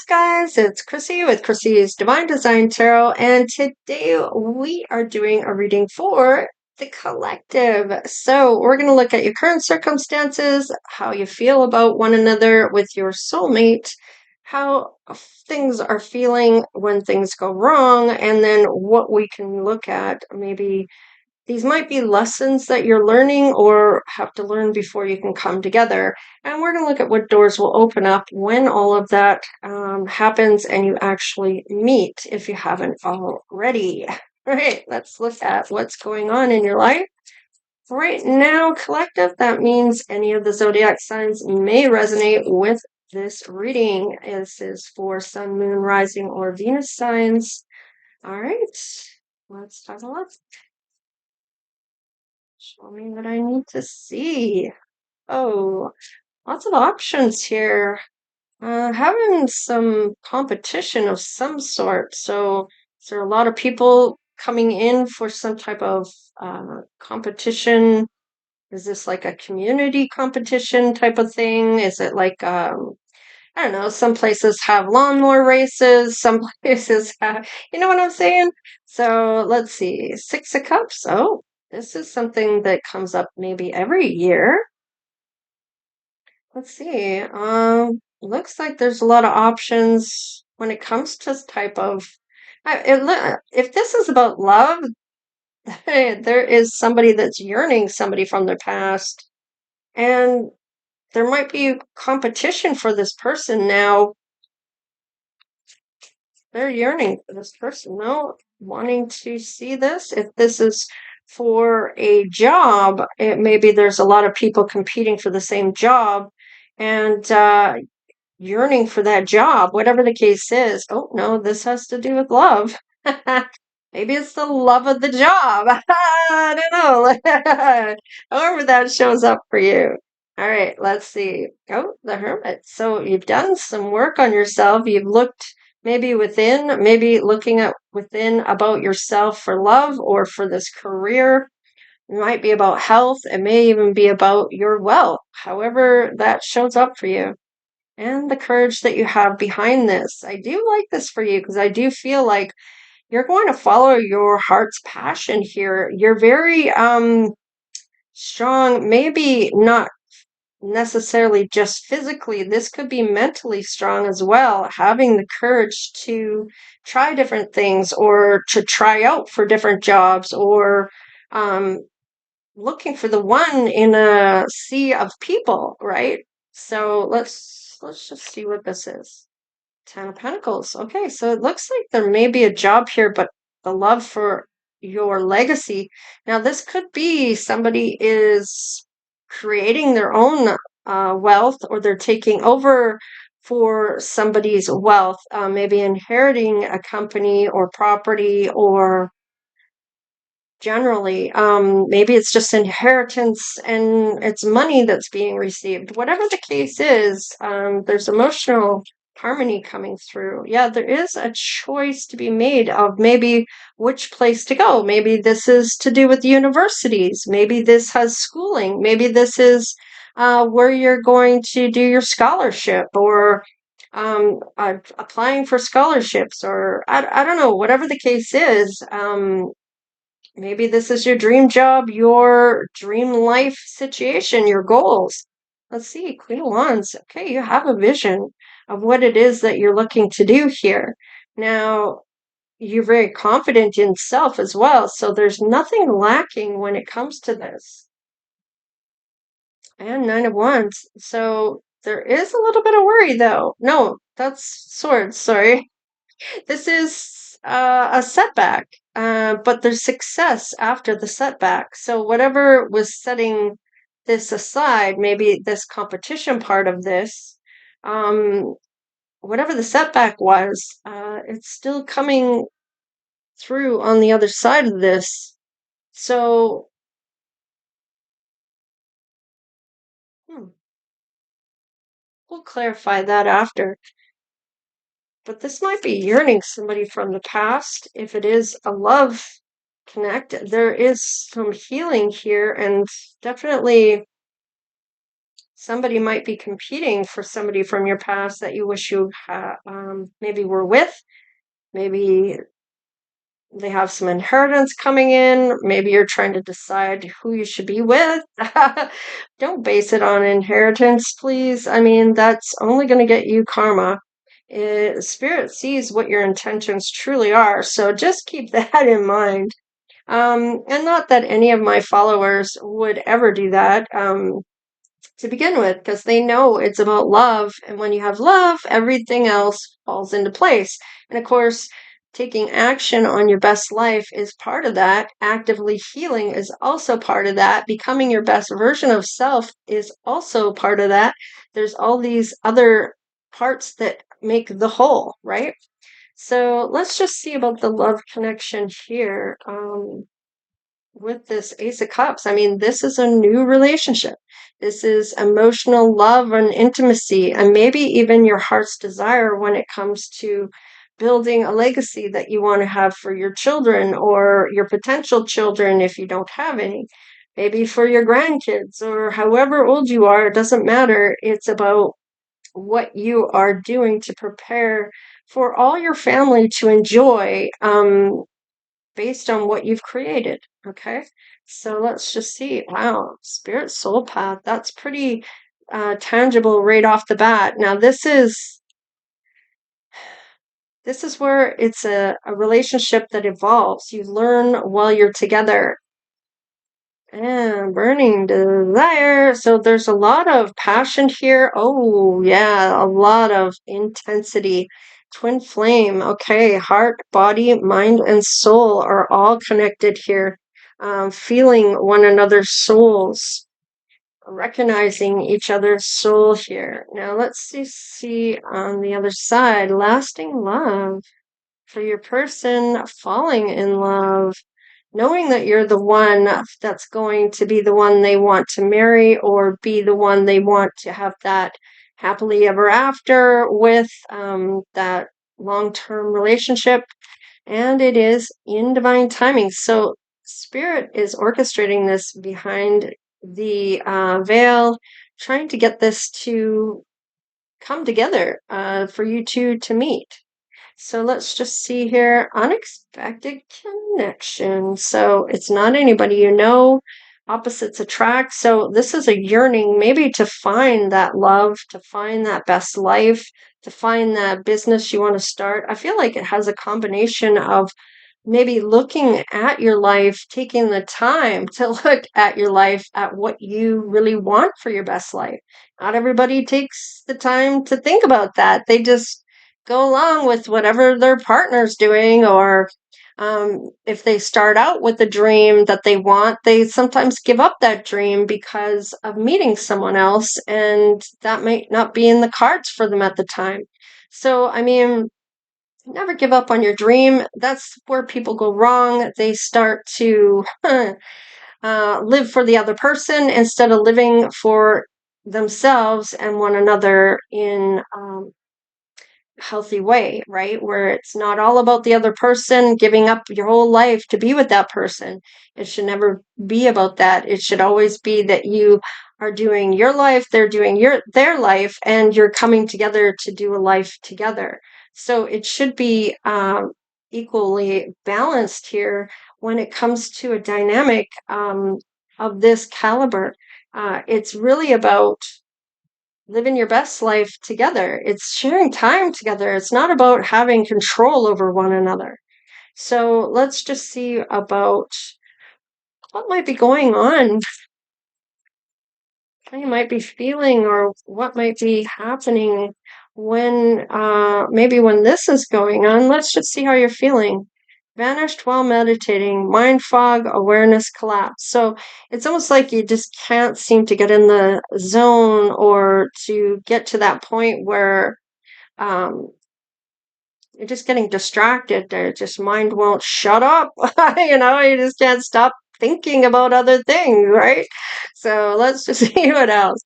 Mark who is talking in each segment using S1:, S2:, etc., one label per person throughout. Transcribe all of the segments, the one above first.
S1: guys, it's Chrissy with Chrissy's Divine Design Tarot, and today we are doing a reading for the collective. So, we're going to look at your current circumstances, how you feel about one another with your soulmate, how things are feeling when things go wrong, and then what we can look at. Maybe these might be lessons that you're learning or have to learn before you can come together. And we're going to look at what doors will open up when all of that happens and you actually meet if you haven't already. All right, let's look at what's going on in your life. Right now, collective, that means any of the zodiac signs may resonate with this reading. This is for Sun, Moon, Rising, or Venus signs. All right, let's have a look. Show me what I need to see. Oh, lots of options here. Having some competition of some sort. So, is there a lot of people coming in for some type of competition? Is this like a community competition type of thing? Is it like, I don't know, some places have lawnmower races, some places have, you know what I'm saying? So let's see, Six of Cups. Oh, this is something that comes up maybe every year. Let's see. Looks like there's a lot of options when it comes to this type of. If this is about love, there is somebody that's yearning somebody from their past, and there might be competition for this person now. They're yearning for this person, no, wanting to see this. If this is for a job, maybe there's a lot of people competing for the same job and yearning for that job, whatever the case is. Oh, no, this has to do with love. Maybe it's the love of the job. I don't know. However that shows up for you. All right, let's see. Oh, the Hermit. So you've done some work on yourself. You've looked maybe within, maybe looking at within about yourself for love or for this career. It might be about health. It may even be about your wealth, however that shows up for you. And the courage that you have behind this. I do like this for you because I do feel like you're going to follow your heart's passion here. You're very strong, maybe not necessarily just physically. This could be mentally strong as well, having the courage to try different things or to try out for different jobs or looking for the one in a sea of people, right? So let's just see what this is. Ten of Pentacles. Okay, so it looks like there may be a job here, but the love for your legacy. Now, this could be somebody is creating their own wealth, or they're taking over for somebody's wealth, maybe inheriting a company or property, or generally, maybe it's just inheritance and it's money that's being received. Whatever the case is, there's emotional harmony coming through. Yeah, there is a choice to be made of maybe which place to go. Maybe this is to do with universities. Maybe this has schooling. Maybe this is where you're going to do your scholarship, or applying for scholarships, or I don't know, whatever the case is. Maybe this is your dream job, your dream life situation, your goals. Let's see, Queen of Wands. Okay, you have a vision of what it is that you're looking to do here. Now, you're very confident in self as well, so there's nothing lacking when it comes to this. And Nine of Wands. So there is a little bit of worry, though. No, that's Swords, sorry. This is a setback, but there's success after the setback. So whatever was setting this aside, maybe this competition part of this, whatever the setback was, it's still coming through on the other side of this. So, we'll clarify that after. But this might be yearning somebody from the past. If it is a love connect, there is some healing here, and definitely somebody might be competing for somebody from your past that you wish you maybe were with. Maybe they have some inheritance coming in. Maybe you're trying to decide who you should be with. Don't base it on inheritance, please. I mean, that's only going to get you karma. Spirit sees what your intentions truly are, so just keep that in mind. And not that any of my followers would ever do that. To begin with, because they know it's about love. And when you have love, everything else falls into place. And of course, taking action on your best life is part of that. Actively healing is also part of that. Becoming your best version of self is also part of that. There's all these other parts that make the whole, right? So let's just see about the love connection here. With this Ace of Cups, I mean, this is a new relationship. This is emotional love and intimacy, and maybe even your heart's desire when it comes to building a legacy that you want to have for your children or your potential children if you don't have any. Maybe for your grandkids or however old you are, it doesn't matter. It's about what you are doing to prepare for all your family to enjoy. Based on what you've created. Okay. So let's just see. Wow. Spirit soul path. That's pretty tangible right off the bat. Now this is where it's a relationship that evolves. You learn while you're together. And burning desire. So there's a lot of passion here. Oh, yeah, a lot of intensity. Twin flame. Okay, heart, body, mind, and soul are all connected here. Feeling one another's souls, recognizing each other's soul here. Now let's see on the other side, lasting love for your person, falling in love, knowing that you're the one that's going to be the one they want to marry or be the one they want to have that happily ever after with, that long-term relationship. And it is in divine timing. So Spirit is orchestrating this behind the veil, trying to get this to come together for you two to meet. So let's just see here. Unexpected connection. So it's not anybody you know. Opposites attract. So this is a yearning maybe to find that love, to find that best life, to find that business you want to start. I feel like it has a combination of maybe looking at your life, taking the time to look at your life, at what you really want for your best life. Not everybody takes the time to think about that. They just go along with whatever their partner's doing, or if they start out with a dream that they want, they sometimes give up that dream because of meeting someone else, and that might not be in the cards for them at the time. So, I mean, never give up on your dream. That's where people go wrong. They start to live for the other person instead of living for themselves and one another in healthy way, right? Where it's not all about the other person, giving up your whole life to be with that person. It should never be about that. It should always be that you are doing your life, they're doing their life, and you're coming together to do a life together. So it should be equally balanced here when it comes to a dynamic of this caliber. It's really about living your best life together. It's sharing time together. It's not about having control over one another. So let's just see about what might be going on, how you might be feeling, or what might be happening when maybe when this is going on. Let's just see how you're feeling. Vanished while meditating, mind fog, awareness collapse. So it's almost like you just can't seem to get in the zone or to get to that point where um, you're just getting distracted. Their just mind won't shut up. You just can't stop thinking about other things, right? So let's just see what else.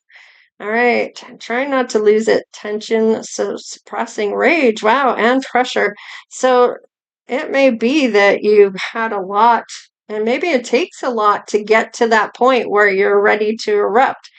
S1: All right, trying not to lose it. Tension, so suppressing rage. Wow, and pressure. So it may be that you've had a lot, and maybe it takes a lot to get to that point where you're ready to erupt.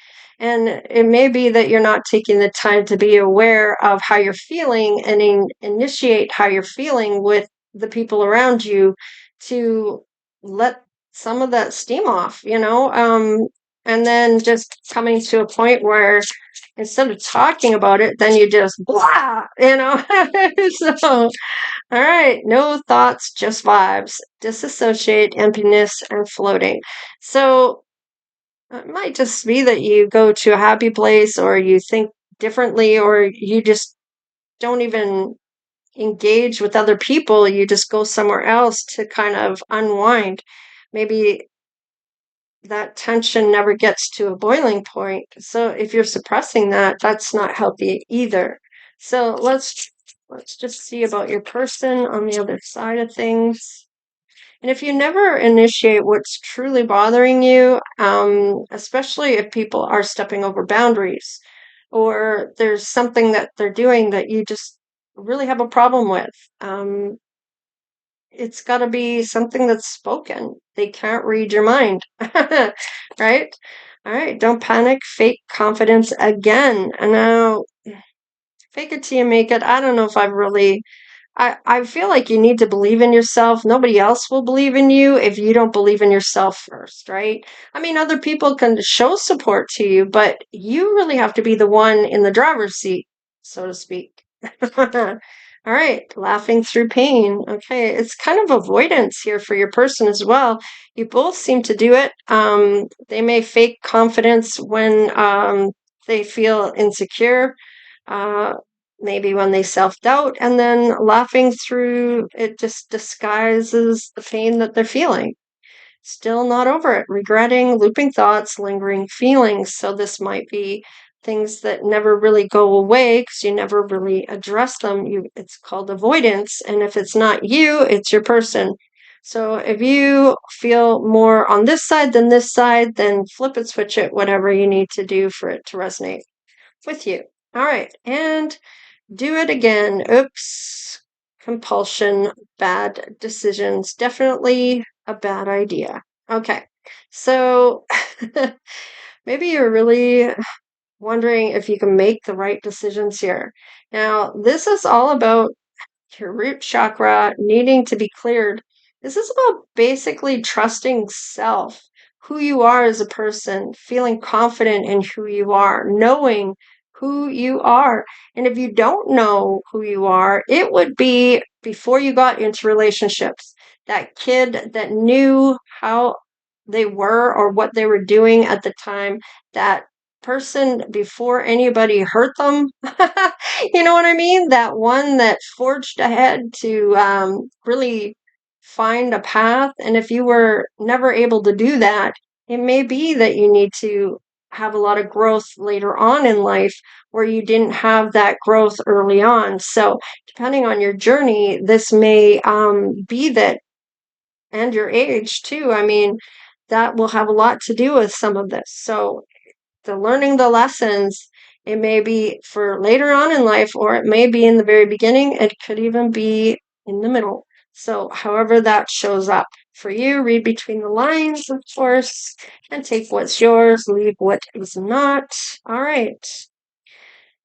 S1: And it may be that you're not taking the time to be aware of how you're feeling and initiate how you're feeling with the people around you to let some of that steam off, and then just coming to a point where instead of talking about it, then you just blah. So, all right, no thoughts, just vibes, disassociate, emptiness, and floating. So, it might just be that you go to a happy place or you think differently or you just don't even engage with other people. You just go somewhere else to kind of unwind. Maybe that tension never gets to a boiling point. So if you're suppressing that, that's not healthy either. So let's just see about your person on the other side of things. And if you never initiate what's truly bothering you, especially if people are stepping over boundaries or there's something that they're doing that you just really have a problem with, it's got to be something that's spoken. They can't read your mind, right? All right, don't panic, fake confidence again. And now, fake it till you make it. I don't know if I've really I feel like you need to believe in yourself. Nobody else will believe in you if you don't believe in yourself first, right? I mean, other people can show support to you, but you really have to be the one in the driver's seat, so to speak. All right, laughing through pain. Okay, it's kind of avoidance here for your person as well. You both seem to do it. They may fake confidence when they feel insecure. Uh, Maybe when they self-doubt, and then laughing through it just disguises the pain that they're feeling. Still not over it, regretting, looping thoughts, lingering feelings. So this might be things that never really go away because you never really address them. It's called avoidance, and if it's not you, it's your person. So if you feel more on this side than this side, then flip it, switch it, whatever you need to do for it to resonate with you. All right, and do it again. Oops. Compulsion, bad decisions. Definitely a bad idea. Okay. So maybe you're really wondering if you can make the right decisions here. Now, this is all about your root chakra needing to be cleared. This is about basically trusting self, who you are as a person, feeling confident in who you are, knowing who you are. And if you don't know who you are, it would be before you got into relationships, that kid that knew how they were or what they were doing at the time, that person before anybody hurt them. You know what I mean? That one that forged ahead to really find a path. And if you were never able to do that, it may be that you need to have a lot of growth later on in life where you didn't have that growth early on. So, depending on your journey, this may be that, and your age too. I mean, that will have a lot to do with some of this. So, the learning the lessons, it may be for later on in life, or it may be in the very beginning. It could even be in the middle. So, however that shows up for you, read between the lines, of course, and take what's yours, leave what is not. All right.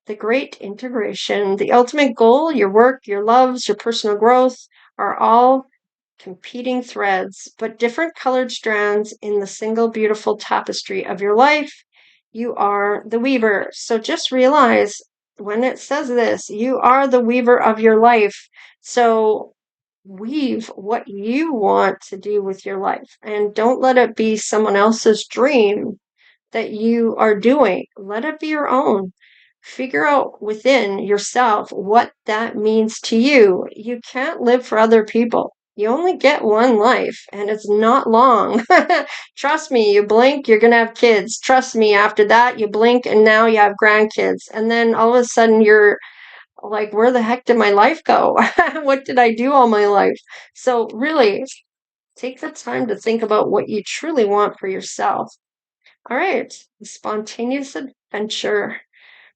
S1: The great integration, the ultimate goal, your work, your loves, your personal growth are all competing threads, but different colored strands in the single beautiful tapestry of your life. You are the weaver. So just realize when it says this, you are the weaver of your life. So weave what you want to do with your life and don't let it be someone else's dream that you are doing. Let it be your own. Figure out within yourself what that means to you. You can't live for other people. You only get one life and it's not long. Trust me, you blink, you're going to have kids. Trust me, after that, you blink and now you have grandkids. And then all of a sudden you're like, where the heck did my life go? What did I do all my life? So, really, take the time to think about what you truly want for yourself. All right, spontaneous adventure.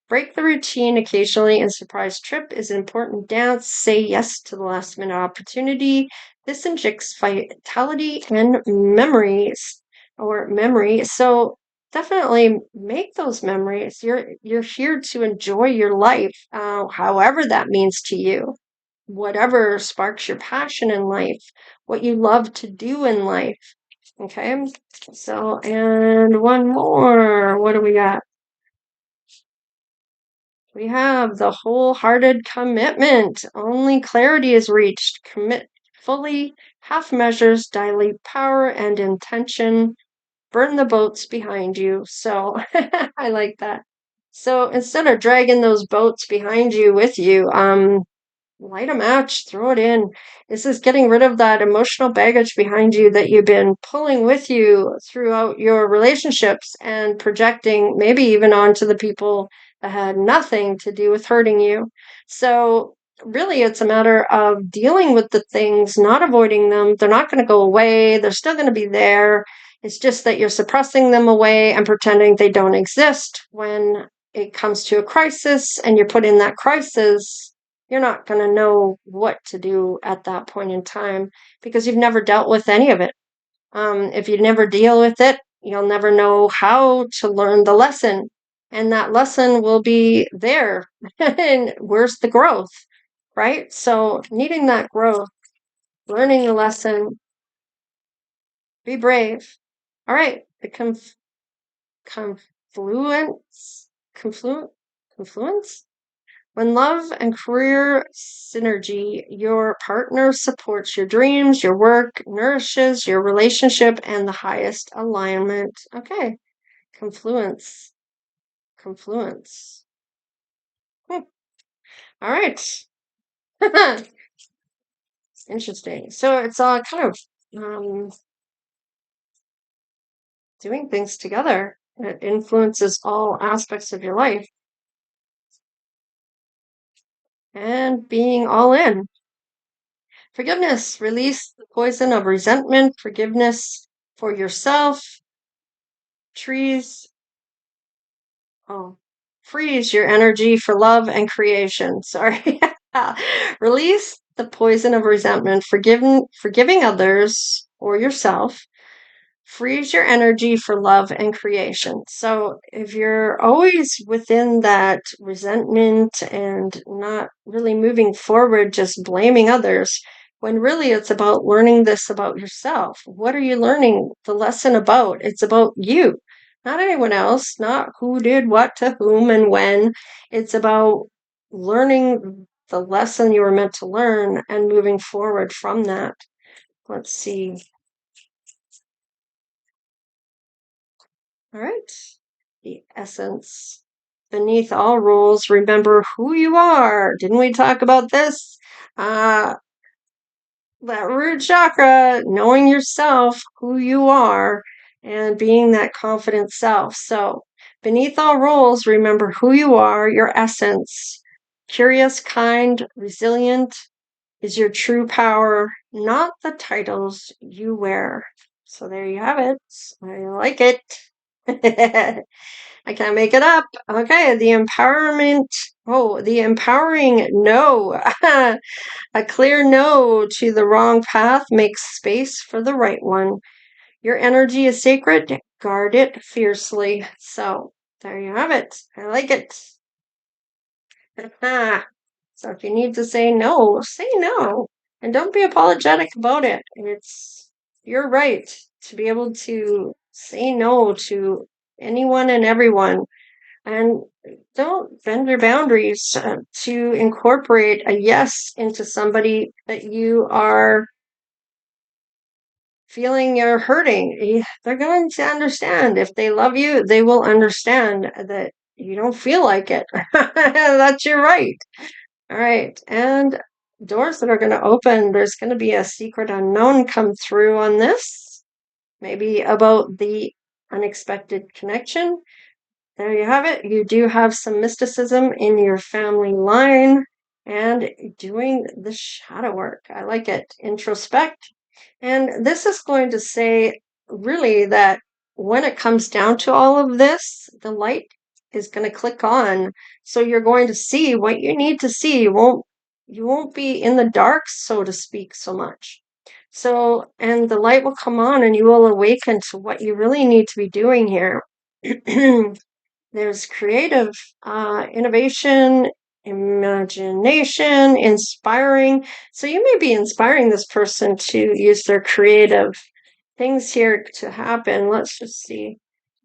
S1: Break the routine occasionally, and surprise trip is an important dance. Say yes to the last minute opportunity. This injects vitality and memories or memory. So definitely make those memories. You're here to enjoy your life, however that means to you. Whatever sparks your passion in life, what you love to do in life. Okay. So, and one more. What do we got? We have the wholehearted commitment. Only clarity is reached. Commit fully. Half measures dilute power and intention. Burn the boats behind you. So I like that. So instead of dragging those boats behind you with you, light a match, throw it in. This is getting rid of that emotional baggage behind you that you've been pulling with you throughout your relationships and projecting maybe even onto the people that had nothing to do with hurting you. So really it's a matter of dealing with the things, not avoiding them. They're not going to go away. They're still going to be there. It's just that you're suppressing them away and pretending they don't exist. When it comes to a crisis and you're put in that crisis, you're not going to know what to do at that point in time because you've never dealt with any of it. If you never deal with it, you'll never know how to learn the lesson. And that lesson will be there. And where's the growth, right? So, needing that growth, learning the lesson, be brave. All right, the confluence, confluence. When love and career synergy, your partner supports your dreams, your work nourishes your relationship, and the highest alignment. Okay, confluence. Confluence. Hmm. All right. Interesting. So it's all kind of doing things together. It influences all aspects of your life and being all in. Forgiveness, release the poison of resentment, forgiveness for yourself, trees, freeze your energy for love and creation. Sorry. Release the poison of resentment, forgiving others or yourself. Freeze your energy for love and creation. So if you're always within that resentment and not really moving forward, just blaming others, when really it's about learning this about yourself. What are you learning the lesson about? It's about you, not anyone else, not who did what to whom and when. It's about learning the lesson you were meant to learn and moving forward from that. Let's see. All right. The essence. Beneath all rules, remember who you are. Didn't we talk about this? That root chakra, knowing yourself, who you are, and being that confident self. So, beneath all rules, remember who you are, your essence. Curious, kind, resilient is your true power, not the titles you wear. So, there you have it. I like it. I can't make it up. Okay, the empowerment. Oh, the empowering no. A clear no to the wrong path makes space for the right one. Your energy is sacred. Guard it fiercely. So, there you have it. I like it. So, if you need to say no, say no. And don't be apologetic about it. It's your right to be able to say no to anyone and everyone. And don't bend your boundaries to incorporate a yes into somebody that you are feeling you're hurting. They're going to understand. If they love you, they will understand that you don't feel like it. That's your right. All right. And doors that are going to open, there's going to be a secret unknown come through on this. Maybe about the unexpected connection. There you have it. You do have some mysticism in your family line and doing the shadow work. I like it. Introspect. And this is going to say really that when it comes down to all of this, the light is going to click on. So you're going to see what you need to see. You won't be in the dark, so to speak, so much. So, and the light will come on and you will awaken to what you really need to be doing here. There's creative innovation, imagination, inspiring. So you may be inspiring this person to use their creative things here to happen. Let's just see.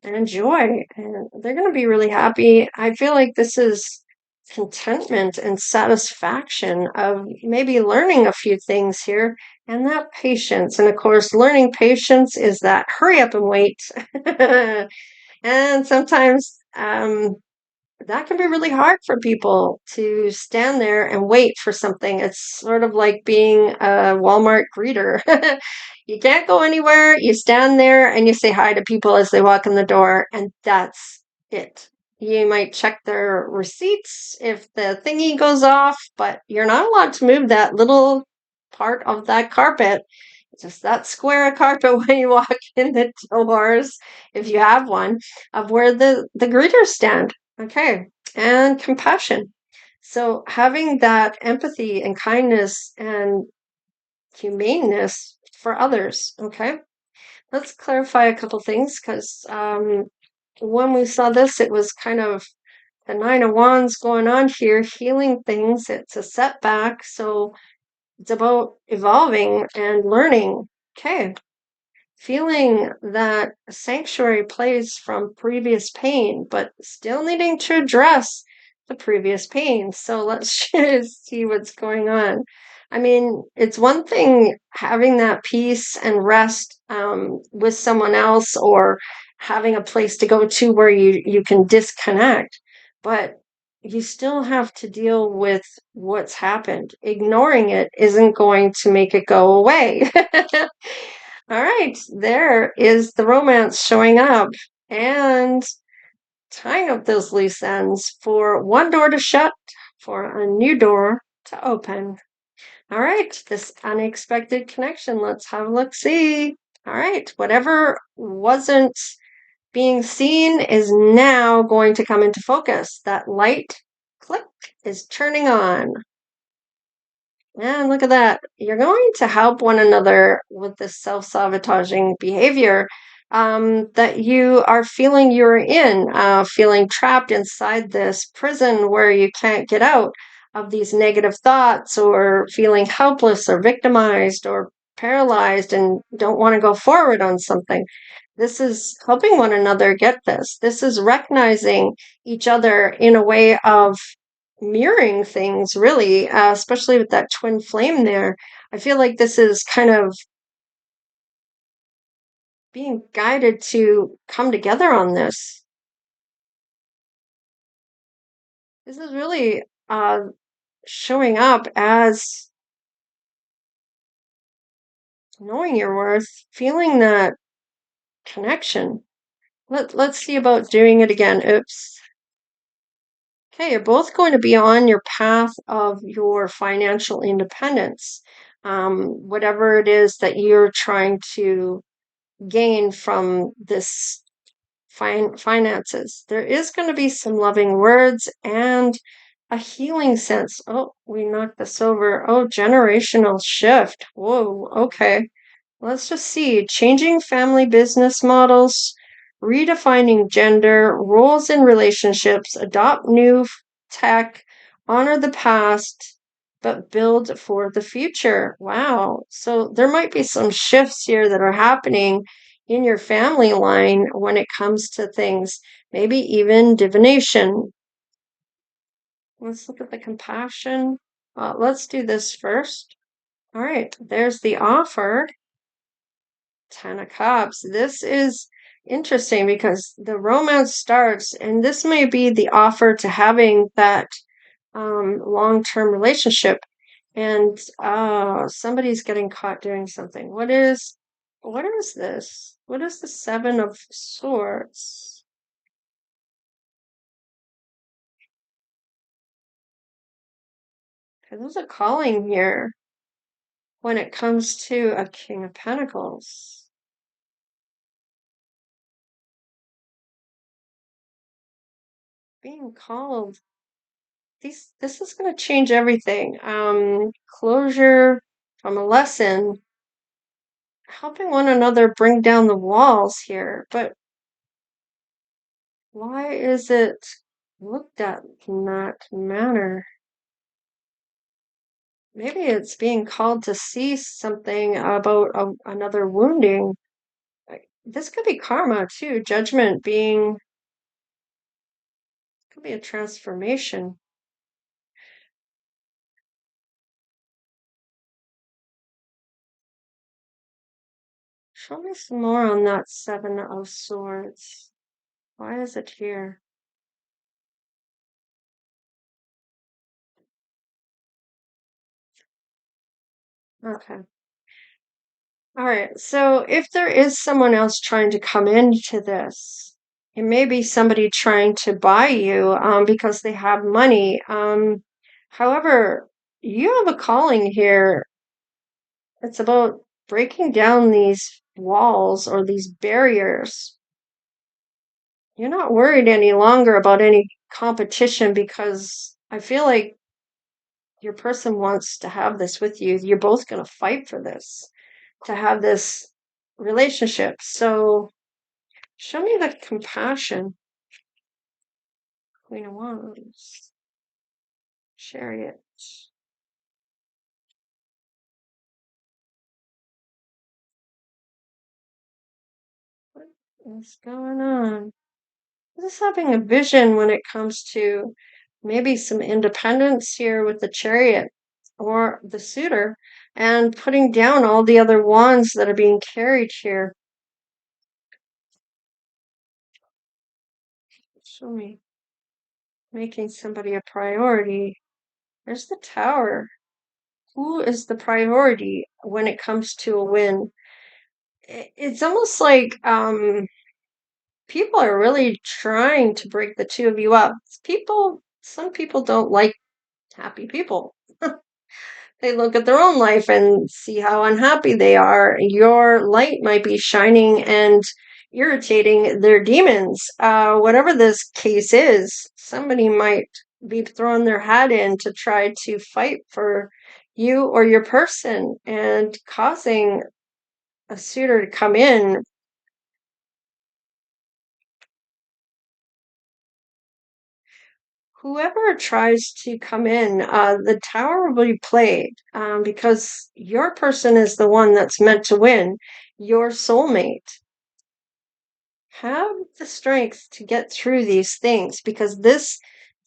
S1: And joy. And they're going to be really happy. I feel like this is contentment and satisfaction of maybe learning a few things here, and that patience. And of course, learning patience is that hurry up and wait. And sometimes that can be really hard for people to stand there and wait for something. It's sort of like being a Walmart greeter. You can't go anywhere. You stand there and you say hi to people as they walk in the door, and that's it. You might check their receipts if the thingy goes off, but you're not allowed to move that little part of that carpet, just that square of carpet when you walk in the doors, if you have one, of where the greeters stand. Okay. And compassion. So having that empathy and kindness and humaneness for others. Okay. Let's clarify a couple things because when we saw this, it was kind of the Nine of Wands going on here, healing things. It's a setback. So it's about evolving and learning. Okay. Feeling that sanctuary place from previous pain, but still needing to address the previous pain. So let's just see what's going on. I mean, it's one thing having that peace and rest with someone else, or having a place to go to where you can disconnect, but you still have to deal with what's happened. Ignoring it isn't going to make it go away. All right, there is the romance showing up and tying up those loose ends for one door to shut, for a new door to open. All right, this unexpected connection. Let's have a look see. All right, whatever wasn't being seen is now going to come into focus. That light click is turning on. And look at that. You're going to help one another with this self-sabotaging behavior that you are feeling you're in, feeling trapped inside this prison where you can't get out of these negative thoughts, or feeling helpless or victimized or paralyzed and don't want to go forward on something. This is helping one another get this. This is recognizing each other in a way of mirroring things, really, especially with that twin flame there. I feel like this is kind of being guided to come together on this. This is really showing up as knowing your worth, feeling that connection. Let's see about doing it again. Oops. Okay, you're both going to be on your path of your financial independence. Whatever it is that you're trying to gain from this finances. There is going to be some loving words and a healing sense. Oh, we knocked this over. Oh, generational shift. Whoa, okay. Let's just see. Changing family business models, redefining gender, roles in relationships, adopt new tech, honor the past, but build for the future. Wow. So there might be some shifts here that are happening in your family line when it comes to things, maybe even divination. Let's look at the compassion. Let's do this first. All right, there's the offer. Ten of Cups. This is interesting because the romance starts, and this may be the offer to having that long-term relationship. And somebody's getting caught doing something. What is this? What is the Seven of Swords? Okay, there's a calling here when it comes to a King of Pentacles. Being called. This is going to change everything. Closure from a lesson, helping one another bring down the walls here. But Why is it looked at in that manner? Maybe it's being called to see something about another wounding. This could be karma too. Judgment being, could be a transformation. Show me some more on that Seven of Swords. Why is it here? Okay. All right. So if there is someone else trying to come into this, it may be somebody trying to buy you because they have money. However, you have a calling here. It's about breaking down these walls or these barriers. You're not worried any longer about any competition because I feel like your person wants to have this with you. You're both going to fight for this, to have this relationship. So show me the compassion. Queen of Wands. Chariot. What is going on? I'm just having a vision when it comes to maybe some independence here with the Chariot or the suitor and putting down all the other wands that are being carried here. Show me. Making somebody a priority. There's the Tower. Who is the priority when it comes to a win? It's almost like people are really trying to break the two of you up. Some people don't like happy people. They look at their own life and see how unhappy they are. Your light might be shining and irritating their demons. Whatever this case is, somebody might be throwing their hat in to try to fight for you or your person and causing a suitor to come in. Whoever tries to come in, the Tower will be played because your person is the one that's meant to win, your soulmate. Have the strength to get through these things because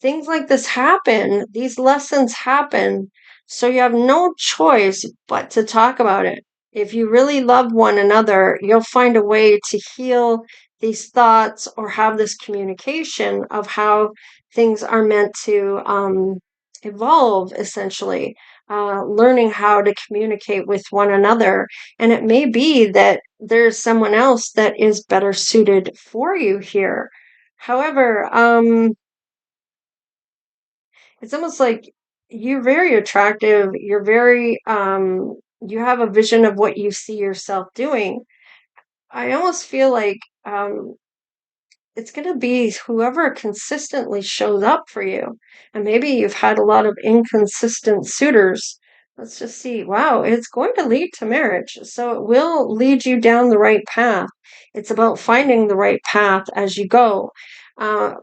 S1: things like this happen, these lessons happen, so you have no choice but to talk about it. If you really love one another, you'll find a way to heal these thoughts or have this communication of how things are meant to evolve, essentially. Learning how to communicate with one another. And it may be that there's someone else that is better suited for you here. However, it's almost like you're very attractive. You're very, you have a vision of what you see yourself doing. I almost feel like it's going to be whoever consistently shows up for you. And maybe you've had a lot of inconsistent suitors. Let's just see. Wow, it's going to lead to marriage. So it will lead you down the right path. It's about finding the right path as you go.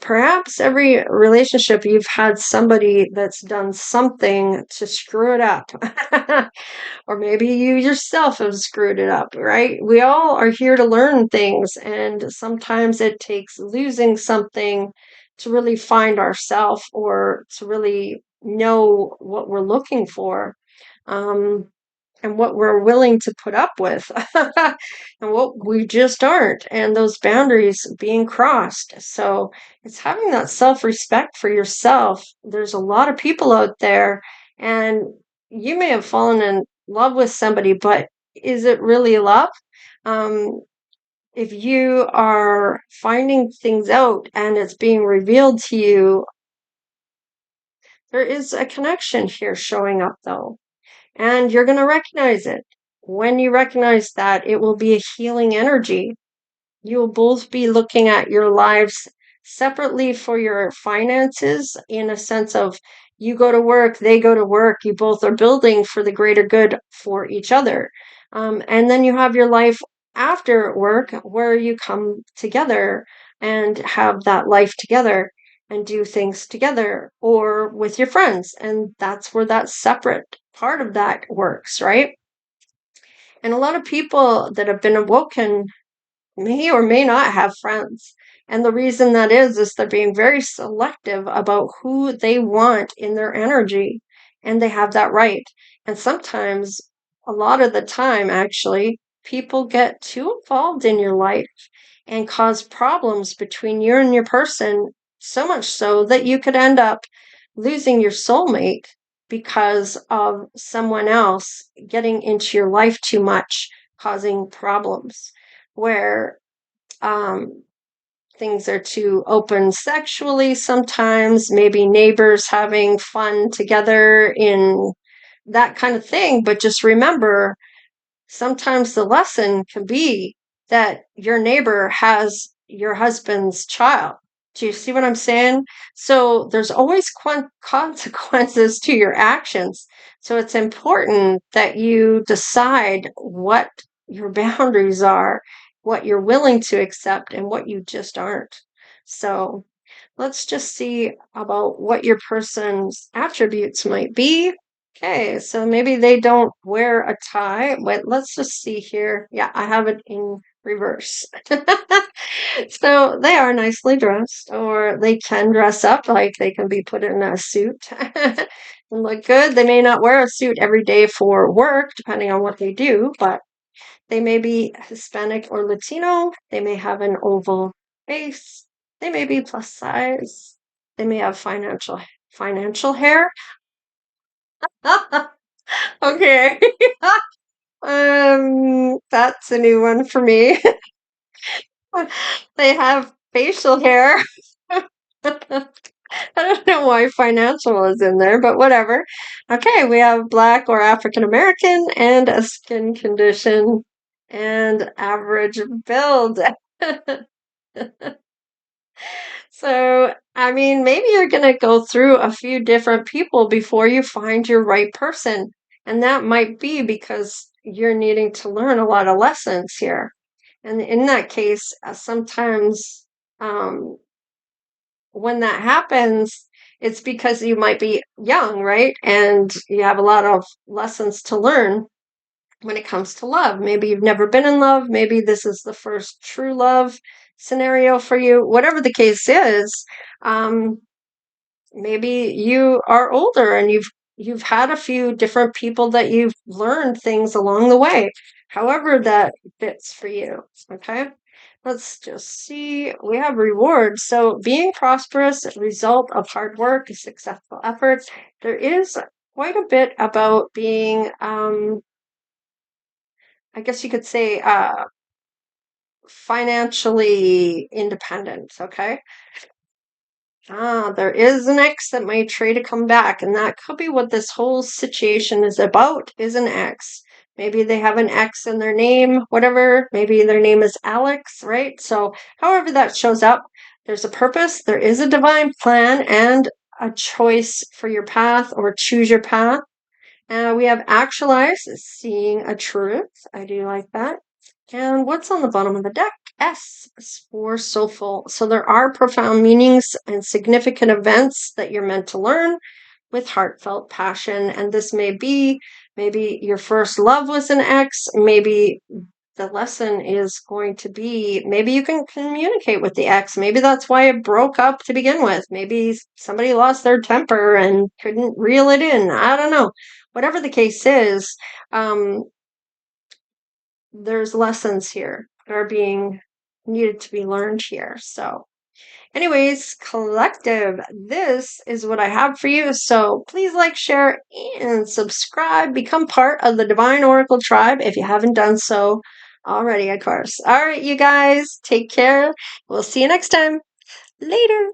S1: Perhaps every relationship you've had somebody that's done something to screw it up. Or maybe you yourself have screwed it up, right? We all are here to learn things, and sometimes it takes losing something to really find ourselves or to really know what we're looking for. And what we're willing to put up with and what we just aren't, and those boundaries being crossed. So it's having that self-respect for yourself. There's a lot of people out there, and you may have fallen in love with somebody, but is it really love? um, if you are finding things out and it's being revealed to you, there is a connection here showing up though, and you're going to recognize it. When you recognize that, it will be a healing energy. You will both be looking at your lives separately for your finances, in a sense of you go to work, they go to work, you both are building for the greater good for each other. And then you have your life after work where you come together. and have that life together and do things together, or with your friends. And that's where that separate part of that works, right? And a lot of people that have been awoken may or may not have friends. And the reason that is they're being very selective about who they want in their energy. And they have that right. And sometimes, a lot of the time, actually, people get too involved in your life and cause problems between you and your person, so much so that you could end up losing your soulmate because of someone else getting into your life too much, causing problems where um, things are too open sexually sometimes, maybe neighbors having fun together in that kind of thing. But just remember, sometimes the lesson can be that your neighbor has your husband's child. Do you see what I'm saying? So there's always consequences to your actions. So it's important that you decide what your boundaries are, what you're willing to accept, and what you just aren't. So let's just see about what your person's attributes might be. Okay, so maybe they don't wear a tie, but let's just see here. Yeah, I have it in reverse. So they are nicely dressed, or they can dress up, like they can be put in a suit and look good. They may not wear a suit every day for work, depending on what they do, but they may be Hispanic or Latino. They may have an oval face. They may be plus size. They may have financial hair. Okay. That's a new one for me. They have facial hair. I don't know why financial is in there, but whatever. Okay, we have Black or African American and a skin condition and average build. So, I mean, maybe you're going to go through a few different people before you find your right person. And that might be because you're needing to learn a lot of lessons here. And in that case, sometimes when that happens, it's because you might be young, right? And you have a lot of lessons to learn when it comes to love. Maybe you've never been in love. Maybe this is the first true love scenario for you. Whatever the case is, um, maybe you are older and you've had a few different people that you've learned things along the way. However that fits for you. Okay. Let's just see. We have rewards. So being prosperous, result of hard work, successful efforts. There is quite a bit about being I guess you could say financially independent, okay? There is an ex that might try to come back, and that could be what this whole situation is about, is an ex. Maybe they have an X in their name, whatever. Maybe their name is Alex, right? So, however that shows up, there's a purpose, there is a divine plan, and a choice for your path, or choose your path. We have actualize, seeing a truth. I do like that. And what's on the bottom of the deck? S is for soulful. So there are profound meanings and significant events that you're meant to learn with heartfelt passion. And this may be maybe your first love was an ex. Maybe the lesson is going to be maybe you can communicate with the ex. Maybe that's why it broke up to begin with. Maybe somebody lost their temper and couldn't reel it in. I don't know. Whatever the case is, there's lessons here that are being needed to be learned here. So, anyways, collective, this is what I have for you. So please like, share, and subscribe. Become part of the Divine Oracle tribe if you haven't done so already, of course. All right, you guys, take care. We'll see you next time. Later.